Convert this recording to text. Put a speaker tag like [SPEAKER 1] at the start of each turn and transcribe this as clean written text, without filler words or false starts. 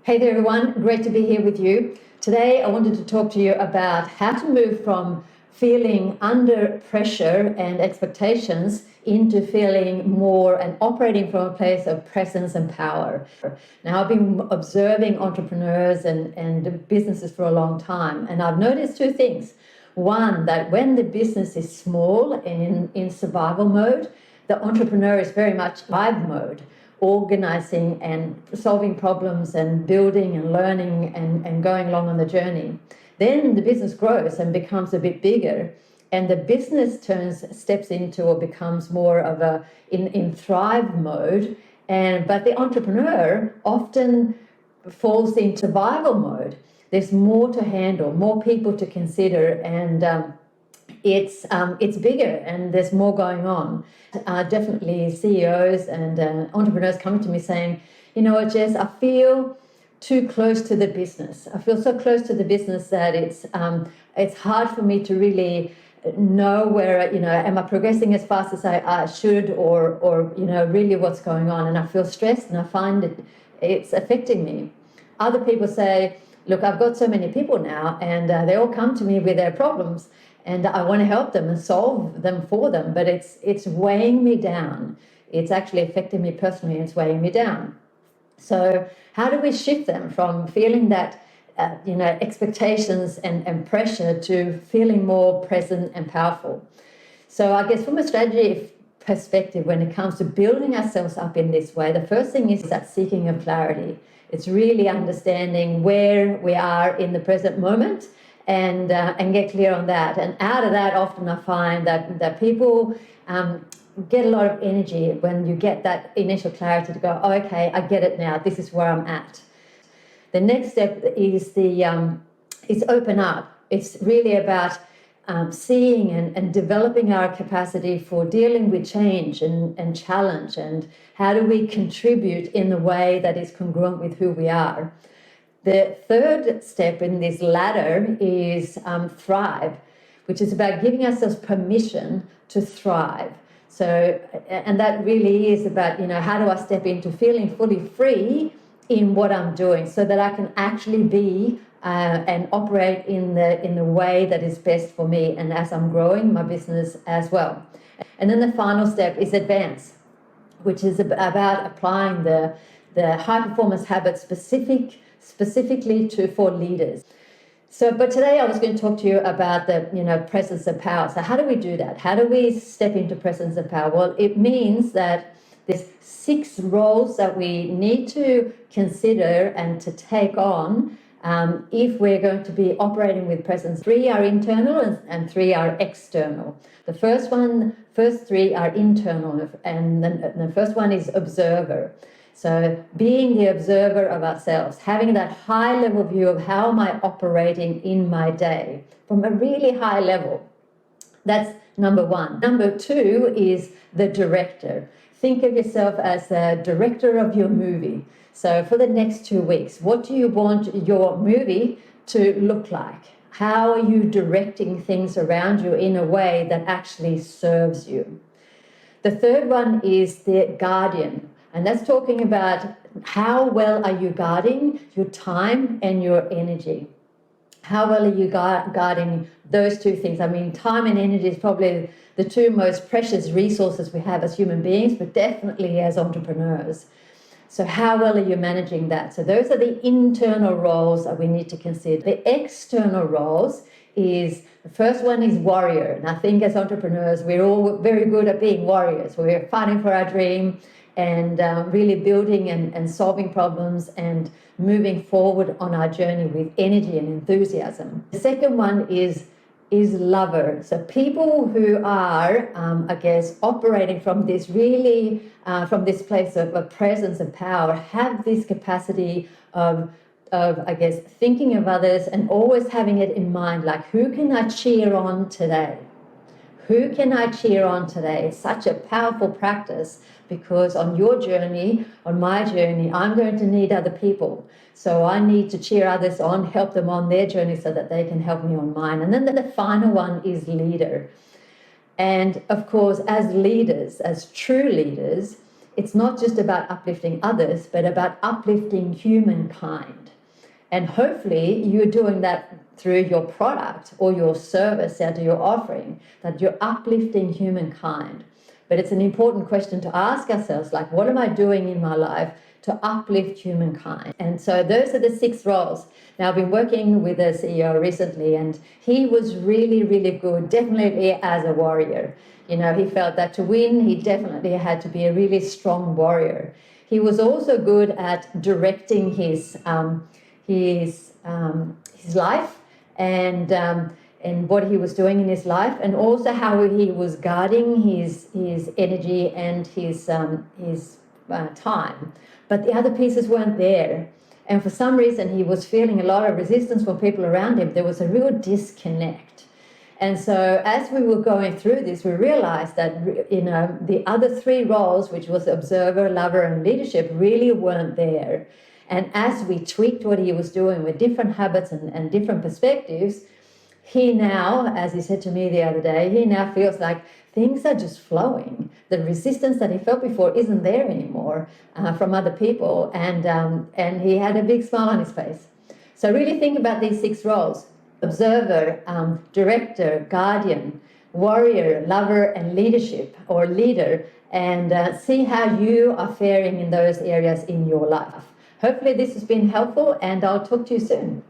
[SPEAKER 1] Hey there, everyone. Great to be here with you. Today, I wanted to talk to you about how to move from feeling under pressure and expectations into feeling more and operating from a place of presence and power. Now, I've been observing entrepreneurs and businesses for a long time, and I've noticed two things. One, that when the business is small and in survival mode, the entrepreneur is very much live mode, organizing and solving problems and building and learning and going along on the journey. Then the business grows and becomes a bit bigger, and the business steps into or becomes more of a in thrive mode, but the entrepreneur often falls into survival mode. There's more to handle, more people to consider, and it's bigger and there's more going on. Definitely CEOs and entrepreneurs coming to me saying, you know what, Jess, I feel too close to the business. I feel so close to the business that it's hard for me to really know where, am I progressing as fast as I should, or really what's going on. And I feel stressed and I find it's affecting me. Other people say, look, I've got so many people now and they all come to me with their problems, and I want to help them and solve them for them, but it's weighing me down. It's actually affecting me personally, and it's weighing me down. So how do we shift them from feeling that, expectations and pressure to feeling more present and powerful? So I guess from a strategy perspective, when it comes to building ourselves up in this way, the first thing is that seeking of clarity. It's really understanding where we are in the present moment, and get clear on that. And out of that, often I find that people get a lot of energy when you get that initial clarity to go, oh, okay, I get it now. This is where I'm at. The next step is is open up. It's really about seeing and developing our capacity for dealing with change and challenge, and how do we contribute in the way that is congruent with who we are. The third step in this ladder is thrive, which is about giving ourselves permission to thrive. So, and that really is about, how do I step into feeling fully free in what I'm doing, so that I can actually be and operate in the way that is best for me, and as I'm growing my business as well. And then the final step is advance, which is about applying the high performance habits specifically for leaders. So, but today I was going to talk to you about the presence of power. So how do we do that? How do we step into presence of power? Well, it means that there's 6 roles that we need to consider and to take on if we're going to be operating with presence. 3 are internal and 3 are external. The first 3 are internal, and the first one is observer. So being the observer of ourselves, having that high level view of how am I operating in my day from a really high level. That's number 1. Number 2 is the director. Think of yourself as the director of your movie. So for the next 2 weeks, what do you want your movie to look like? How are you directing things around you in a way that actually serves you? The third one is the guardian. And that's talking about how well are you guarding your time and your energy? How well are you guarding those 2 things? I mean, time and energy is probably the 2 most precious resources we have as human beings, but definitely as entrepreneurs. So how well are you managing that? So those are the internal roles that we need to consider. The external roles is, the first one is warrior. And I think as entrepreneurs, we're all very good at being warriors. We're fighting for our dream and really building and solving problems and moving forward on our journey with energy and enthusiasm. The second one is lover. So people who are, operating from this really, from this place of presence and power, have this capacity of thinking of others and always having it in mind, like, who can I cheer on today? Who can I cheer on today? It's such a powerful practice, because on your journey, on my journey, I'm going to need other people. So I need to cheer others on, help them on their journey so that they can help me on mine. And then the final one is leader. And of course, as leaders, as true leaders, it's not just about uplifting others, but about uplifting humankind. And hopefully you're doing that through your product or your service that you're offering, that you're uplifting humankind. But it's an important question to ask ourselves, like, what am I doing in my life to uplift humankind? And so those are the 6 roles. Now, I've been working with a CEO recently, and he was really, really good, definitely as a warrior. You know, he felt that to win, he definitely had to be a really strong warrior. He was also good at directing his life and what he was doing in his life, and also how he was guarding his energy and his time. But the other pieces weren't there. And for some reason, he was feeling a lot of resistance from people around him. There was a real disconnect. And so as we were going through this, we realized that, you know, the other 3 roles, which was observer, lover, and leadership, really weren't there. And as we tweaked what he was doing with different habits and different perspectives, he now, as he said to me the other day, he now feels like things are just flowing. The resistance that he felt before isn't there anymore from other people. And he had a big smile on his face. So really think about these 6 roles: observer, director, guardian, warrior, lover, and leadership or leader, and see how you are faring in those areas in your life. Hopefully this has been helpful, and I'll talk to you soon.